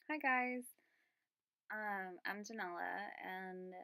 Hi guys, I'm Janella, and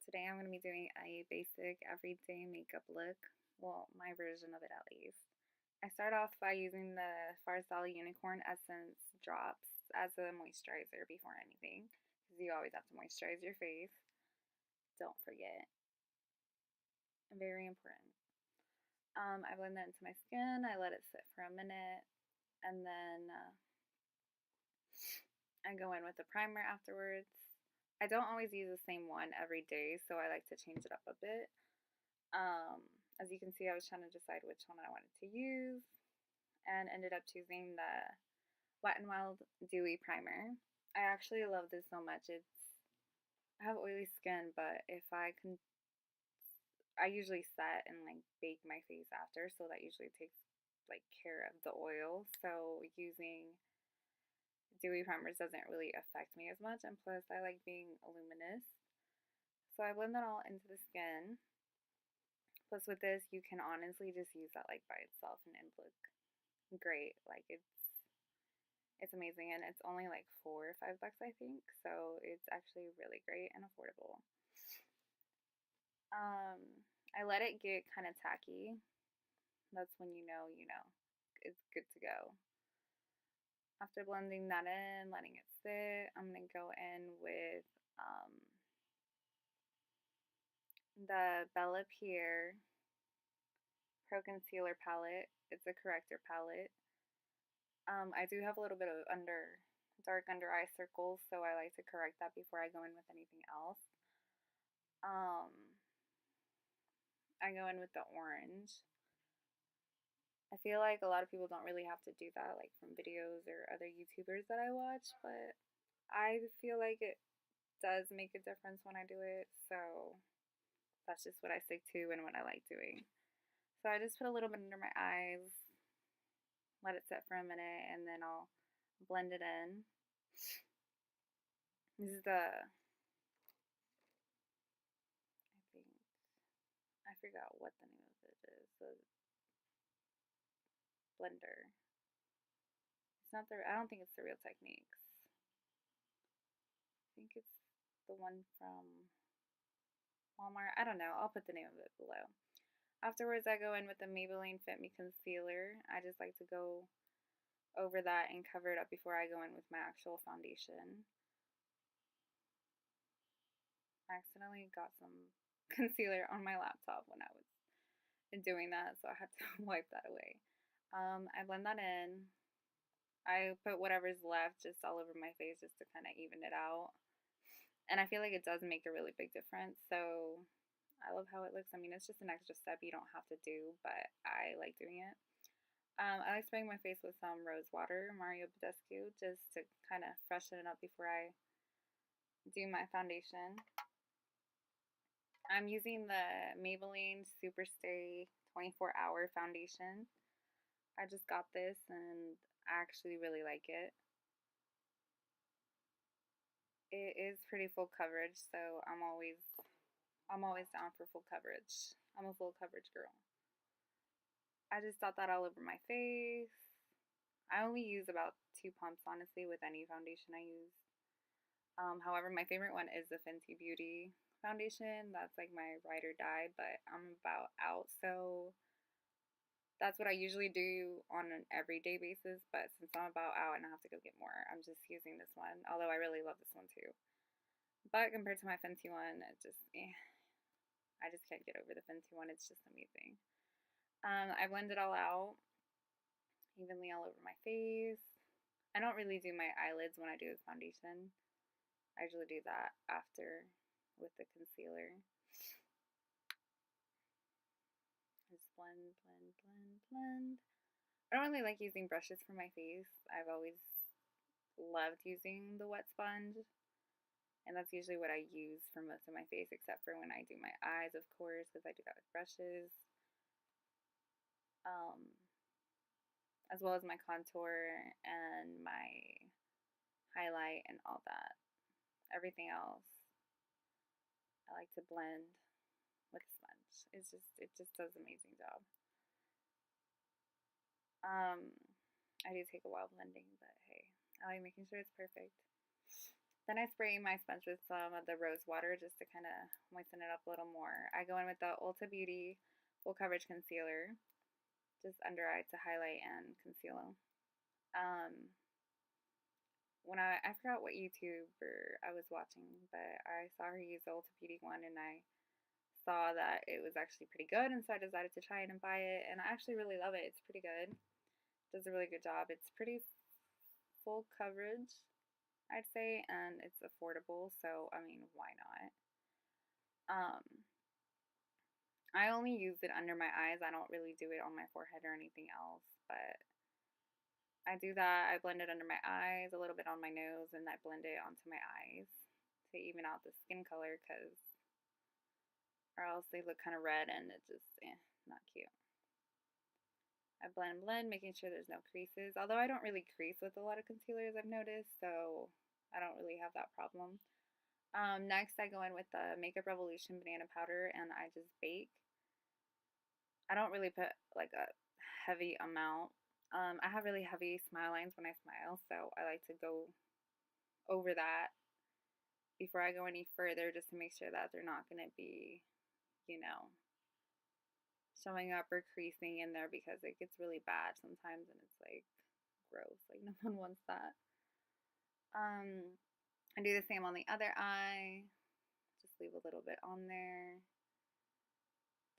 today I'm going to be doing a basic everyday makeup look. Well, my version of it at least. I start off by using the Farsali Unicorn Essence drops as a moisturizer before anything, because you always have to moisturize your face. Don't forget, very important. I blend that into my skin. I let it sit for a minute, and then I go in with a primer afterwards. I don't always use the same one every day, so I like to change it up a bit. Um, as you can see, I was trying to decide which one I wanted to use and ended up choosing the Wet n Wild Dewy Primer. I actually love this so much. I have oily skin, but if I can, I usually set and like bake my face after, so that usually takes like care of the oil. So using dewy primers doesn't really affect me as much, and plus I like being luminous. So I blend that all into the skin. Plus with this, you can honestly just use that like by itself and it look great. Like it's amazing, and it's only like $4 or $5 I think. So it's actually really great and affordable. I let it get kind of tacky. That's when you know it's good to go. After blending that in, letting it sit, I'm gonna go in with the Bella Pierre Pro Concealer palette. It's a corrector palette. I do have a little bit of dark under eye circles, so I like to correct that before I go in with anything else. Um, I go in with the orange. I feel like a lot of people don't really have to do that, like from videos or other YouTubers that I watch, but I feel like it does make a difference when I do it, so that's just what I stick to and what I like doing. So I just put a little bit under my eyes, let it sit for a minute, and then I'll blend it in. This is I think, I forgot what the name of it is. The blender. It's not the, I don't think it's the Real Techniques. I think it's the one from Walmart. I don't know. I'll put the name of it below. Afterwards, I go in with the Maybelline Fit Me concealer. I just like to go over that and cover it up before I go in with my actual foundation. I accidentally got some concealer on my laptop when I was doing that, so I had to wipe that away. I blend that in. I put whatever's left just all over my face just to kind of even it out. And I feel like it does make a really big difference. So I love how it looks. I mean, it's just an extra step you don't have to do, but I like doing it. I like spraying my face with some rose water, Mario Badescu, just to kind of freshen it up before I do my foundation. I'm using the Maybelline Superstay 24-hour foundation. I just got this and I actually really like it. It is pretty full coverage, so I'm always down for full coverage. I'm a full coverage girl. I just dot that all over my face. I only use about 2 pumps honestly with any foundation I use. However, my favorite one is the Fenty Beauty foundation. That's like my ride or die, but I'm about out, so that's what I usually do on an everyday basis. But since I'm about out and I have to go get more, I'm just using this one. Although I really love this one too. But compared to my Fenty one, it just, I just can't get over the Fenty one. It's just amazing. I blend it all out evenly all over my face. I don't really do my eyelids when I do the foundation. I usually do that after with the concealer. Just blend, blend, blend, blend. I don't really like using brushes for my face. I've always loved using the wet sponge, and that's usually what I use for most of my face, except for when I do my eyes, of course, because I do that with brushes. As well as my contour and my highlight and all that. Everything else, I like to blend with a sponge. It just does an amazing job. I do take a while blending, but hey, I like making sure it's perfect. Then I spray my sponge with some of the rose water just to kind of moisten it up a little more. I go in with the Ulta Beauty Full Coverage Concealer, just under eye to highlight and conceal. When I forgot what YouTuber I was watching, but I saw her use the Ulta Beauty one, and I saw that it was actually pretty good, and so I decided to try it and buy it, and I actually really love it. It's pretty good. Does a really good job. It's pretty full coverage, I'd say, and it's affordable, so I mean, why not? Um, I only use it under my eyes. I don't really do it on my forehead or anything else, but I do that. I blend it under my eyes, a little bit on my nose, and I blend it onto my eyes to even out the skin color, because or else they look kind of red and it just, not cute. I blend, making sure there's no creases. Although I don't really crease with a lot of concealers, I've noticed, so I don't really have that problem. Next, I go in with the Makeup Revolution banana powder, and I just bake. I don't really put like a heavy amount. I have really heavy smile lines when I smile, so I like to go over that before I go any further, just to make sure that they're not going to be, you know, showing up or creasing in there, because it gets really bad sometimes and it's like gross. Like, no one wants that. I do the same on the other eye. Just leave a little bit on there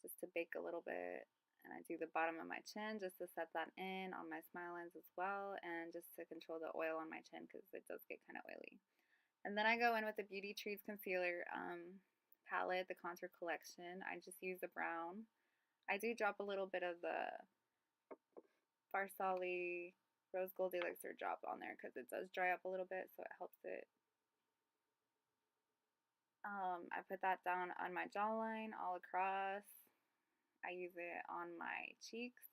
just to bake a little bit. And I do the bottom of my chin just to set that in on my smile lines as well, and just to control the oil on my chin because it does get kind of oily. And then I go in with the Beauty Trees Concealer palette, the Contour Collection. I just use the brown. I do drop a little bit of the Farsali Rose Gold Elixir drop on there because it does dry up a little bit, so it helps it. I put that down on my jawline all across. I use it on my cheeks,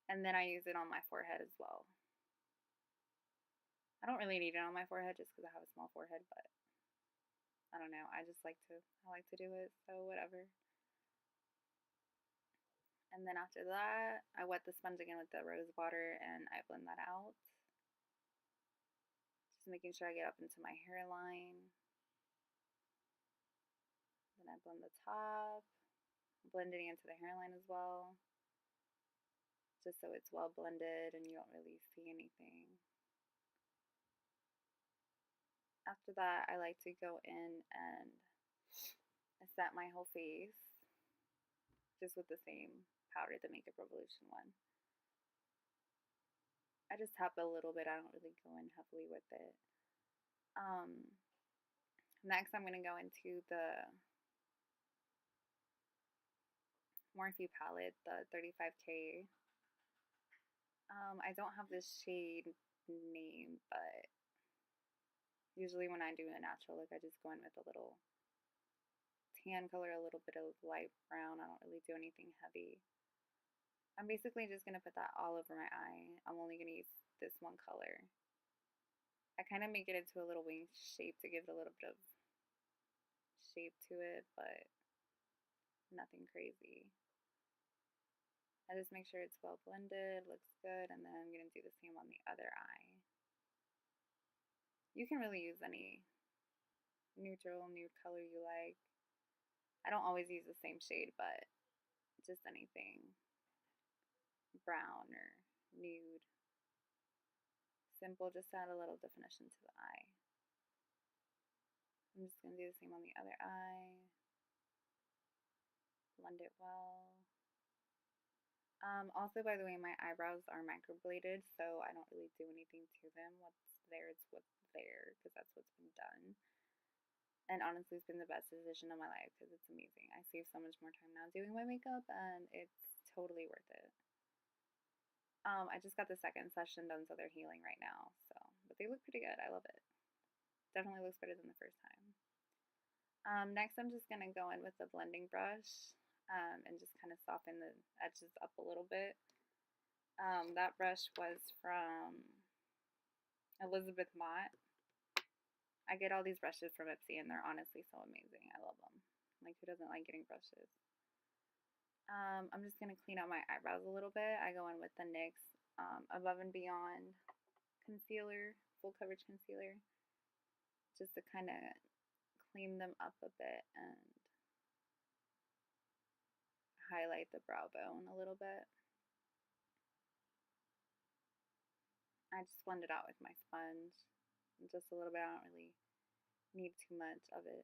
and then I use it on my forehead as well. I don't really need it on my forehead just because I have a small forehead, but I don't know. I like to do it, so whatever. And then after that, I wet the sponge again with the rose water and I blend that out. Just making sure I get up into my hairline. Then I blend the top, blending into the hairline as well, just so it's well blended and you don't really see anything. After that, I like to go in and set my whole face just with the same powder, the Makeup Revolution one. I just tap a little bit. I don't really go in heavily with it. Next, I'm going to go into the Morphe palette, the 35K. I don't have this shade name, but usually when I do a natural look, I just go in with a little tan color, a little bit of light brown. I don't really do anything heavy. I'm basically just going to put that all over my eye. I'm only going to use this one color. I kind of make it into a little wing shape to give it a little bit of shape to it, but nothing crazy. I just make sure it's well blended, looks good, and then I'm going to do the same on the other eye. You can really use any neutral, nude color you like. I don't always use the same shade, but just anything brown or nude. Simple, just add a little definition to the eye. I'm just going to do the same on the other eye. Blend it well. Also, by the way, my eyebrows are microbladed, so I don't really do anything to them. What's there is what's there, because that's what's been done. And honestly, it's been the best decision of my life because it's amazing. I save so much more time now doing my makeup, and it's totally worth it. I just got the second session done, so they're healing right now. So, but they look pretty good. I love it. Definitely looks better than the first time. Next, I'm just gonna go in with the blending brush and just kind of soften the edges up a little bit. That brush was from Elizabeth Mott. I get all these brushes from Ipsy, and they're honestly so amazing. I love them. Like, who doesn't like getting brushes? I'm just going to clean out my eyebrows a little bit. I go in with the NYX Above and Beyond concealer, full coverage concealer, just to kind of clean them up a bit and highlight the brow bone a little bit. I just blend it out with my sponge, just a little bit. I don't really need too much of it.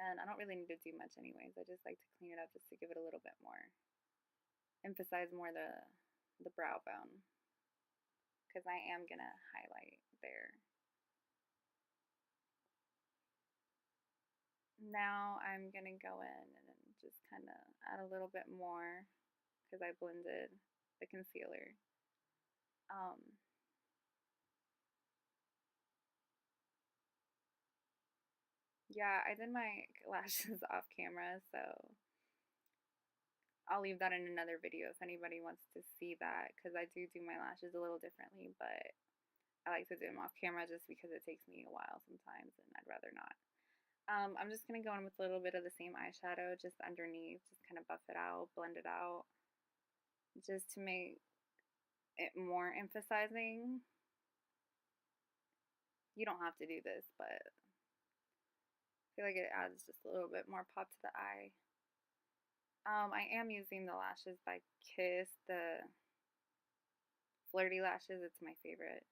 And I don't really need to do much anyways. I just like to clean it up just to give it a little bit more, emphasize more the brow bone, because I am going to highlight there. Now I'm going to go in and just kind of add a little bit more because I blended the concealer. Yeah, I did my lashes off camera, so I'll leave that in another video if anybody wants to see that, because I do my lashes a little differently, but I like to do them off camera just because it takes me a while sometimes and I'd rather not. I'm just going to go in with a little bit of the same eyeshadow just underneath, just kind of buff it out, blend it out, just to make it more emphasizing. You don't have to do this, but I feel like it adds just a little bit more pop to the eye. I am using the lashes by Kiss, the Flirty lashes. It's my favorite.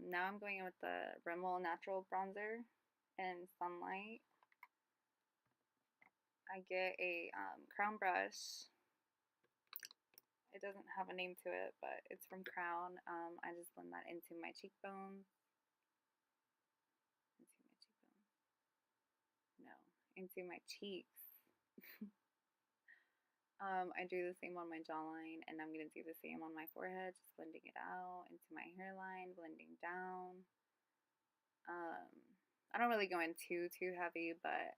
Now I'm going in with the Rimmel Natural Bronzer in Sunlight. I get a crown brush. It doesn't have a name to it, but it's from Crown. I just blend that into my cheekbones. Into my cheeks. I do the same on my jawline, and I'm going to do the same on my forehead, just blending it out into my hairline, blending down. I don't really go in too heavy, but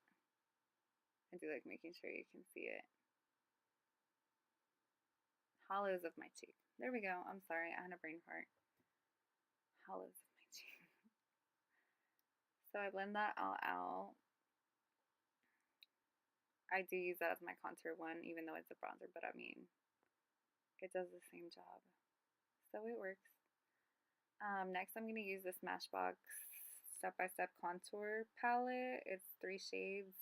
I do like making sure you can see it. Hollows of my cheek. There we go. I'm sorry, I had a brain fart. Hollows of my cheek. So I blend that all out. I do use that as my contour one, even though it's a bronzer, but I mean, it does the same job. So it works. Next, I'm going to use the Smashbox step-by-step contour palette. It's 3 shades.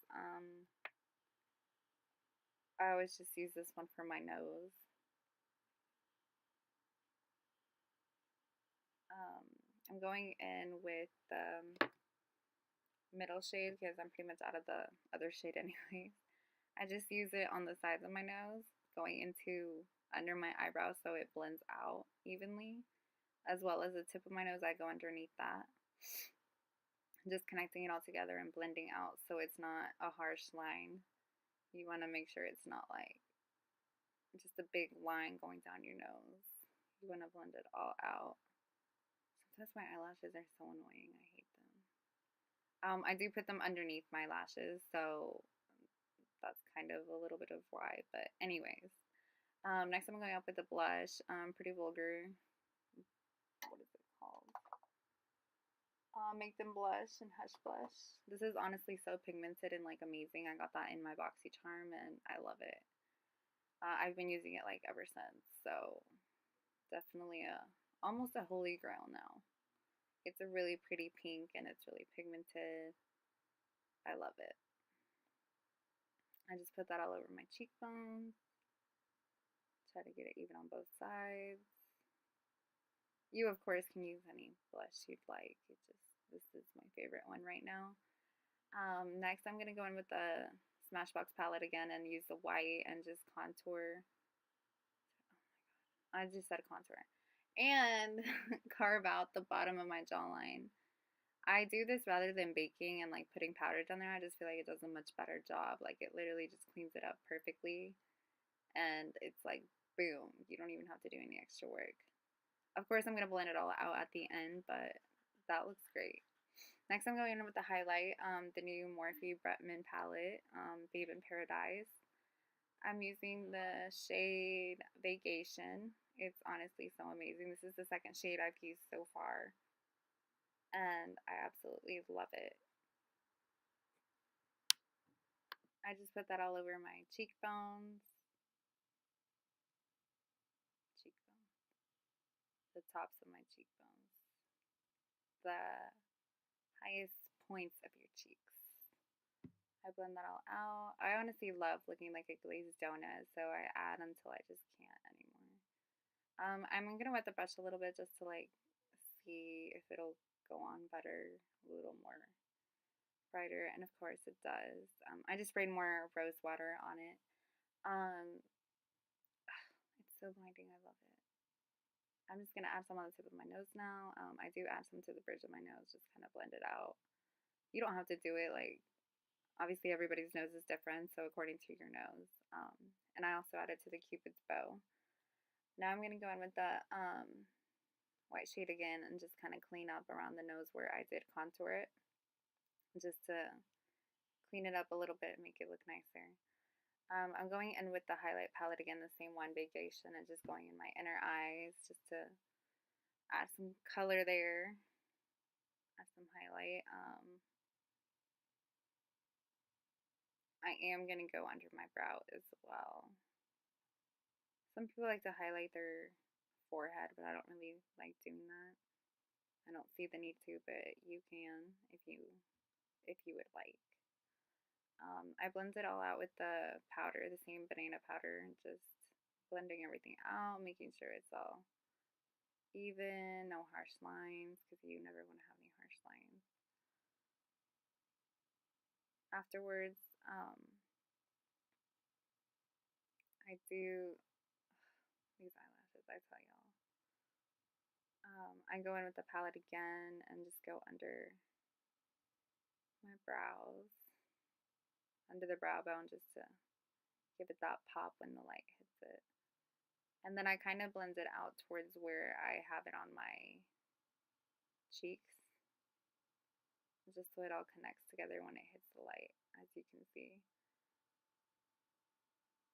I always just use this one for my nose. I'm going in with the middle shade because I'm pretty much out of the other shade anyway. I just use it on the sides of my nose, going into under my eyebrows so it blends out evenly, as well as the tip of my nose. I go underneath that, just connecting it all together and blending out so it's not a harsh line. You want to make sure it's not like just a big line going down your nose. You want to blend it all out. Sometimes my eyelashes are so annoying. I hate them. I do put them underneath my lashes, so that's kind of a little bit of why, but anyways. Next I'm going up with the blush, Pretty Vulgar. What is it called? Make Them Blush and Hush Blush. This is honestly so pigmented and like amazing. I got that in my BoxyCharm and I love it. I've been using it like ever since, so definitely almost a holy grail now. It's a really pretty pink and it's really pigmented. I love it. I just put that all over my cheekbones. Try to get it even on both sides. You, of course, can use any blush you'd like. This is my favorite one right now. Next, I'm going to go in with the Smashbox palette again and use the white and just contour. Oh my god. I just said contour. And carve out the bottom of my jawline. I do this rather than baking and like putting powder down there. I just feel like it does a much better job. Like it literally just cleans it up perfectly. And it's like, boom. You don't even have to do any extra work. Of course, I'm going to blend it all out at the end, but that looks great. Next, I'm going in with the highlight, the new Morphe Bretman palette, Babe in Paradise. I'm using the shade Vacation. It's honestly so amazing. This is the second shade I've used so far, and I absolutely love it. I just put that all over my cheekbones. the tops of my cheekbones, the highest points of your cheeks. I blend that all out. I honestly love looking like a glazed donut, so I add until I just can't anymore. I'm gonna wet the brush a little bit just to like see if it'll go on better, a little more brighter, and of course it does. I just sprayed more rose water on it. It's so blinding. I love it. I'm just gonna add some on the tip of my nose now. I do add some to the bridge of my nose, just kind of blend it out. You don't have to do it like, obviously everybody's nose is different, so according to your nose. And I also added to the Cupid's bow. Now I'm gonna go in with the white shade again and just kind of clean up around the nose where I did contour it, just to clean it up a little bit and make it look nicer. I'm going in with the highlight palette again, the same one, Vacation, and just going in my inner eyes just to add some color there, add some highlight. I am going to go under my brow as well. Some people like to highlight their forehead, but I don't really like doing that. I don't see the need to, but you can if you would like. I blend it all out with the powder, the same banana powder, just blending everything out, making sure it's all even, no harsh lines, because you never want to have any harsh lines. Afterwards, I do these eyelashes, I tell y'all. I go in with the palette again and just go under my brows, under the brow bone, just to give it that pop when the light hits it. And then I kind of blend it out towards where I have it on my cheeks, just so it all connects together when it hits the light, as you can see.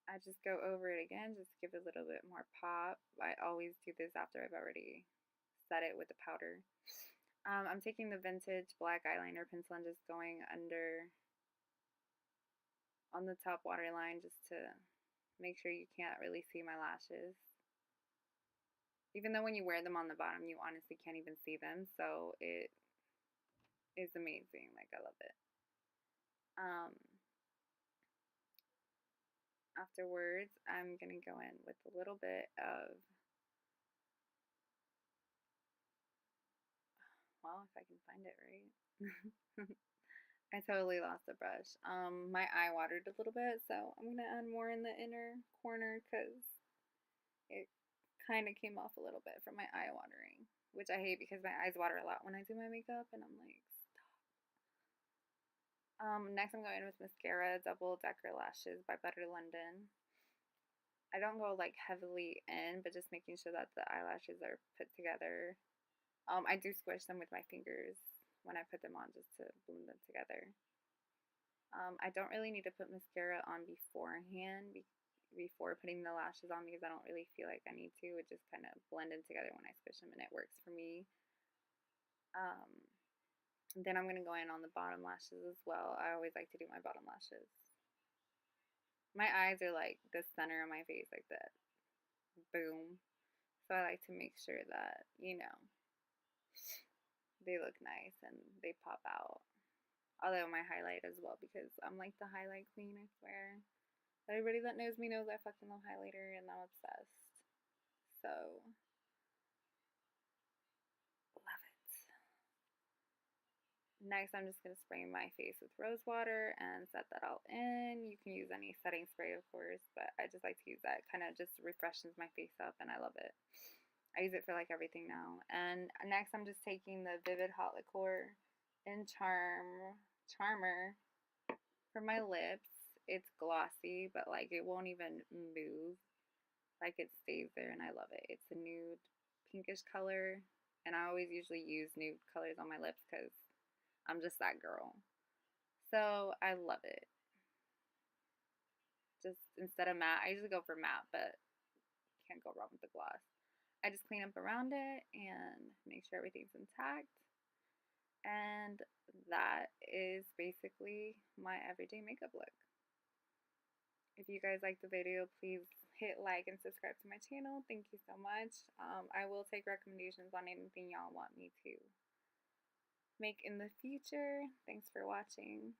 I just go over it again, just to give it a little bit more pop. I always do this after I've already set it with the powder. I'm taking the vintage black eyeliner pencil and just going under on the top waterline just to make sure you can't really see my lashes. Even though when you wear them on the bottom, you honestly can't even see them, so it is amazing. Like, I love it. Afterwards, I'm gonna go in with a little bit of, well, if I can find it right. I totally lost the brush. My eye watered a little bit, so I'm gonna add more in the inner corner because it kind of came off a little bit from my eye watering, which I hate because my eyes water a lot when I do my makeup, and I'm like, stop. Next I'm going with mascara, Double Decker Lashes by Better London. I don't go like heavily in, but just making sure that the eyelashes are put together. I do squish them with my fingers when I put them on just to blend them together. I don't really need to put mascara on beforehand, before putting the lashes on, because I don't really feel like I need to. It just kind of blend in together when I squish them, and it works for me. Then I'm going to go in on the bottom lashes as well. I always like to do my bottom lashes. My eyes are like the center of my face, like that. Boom. So I like to make sure that, you know, they look nice and they pop out. Although my highlight as well, because I'm like the highlight queen, I swear. Everybody that knows me knows I fucking love highlighter and I'm obsessed. So, love it. Next, I'm just going to spray my face with rose water and set that all in. You can use any setting spray, of course, but I just like to use that. It kind of just refreshes my face up and I love it. I use it for like everything now. And next, I'm just taking the Vivid Hot Liqueur in Charmer for my lips. It's glossy, but like it won't even move. Like it stays there and I love it. It's a nude pinkish color, and I always usually use nude colors on my lips because I'm just that girl. So I love it. Just instead of matte, I usually go for matte, but can't go wrong with the gloss. I just clean up around it and make sure everything's intact. And that is basically my everyday makeup look. If you guys like the video, please hit like and subscribe to my channel. Thank you so much. I will take recommendations on anything y'all want me to make in the future. Thanks for watching.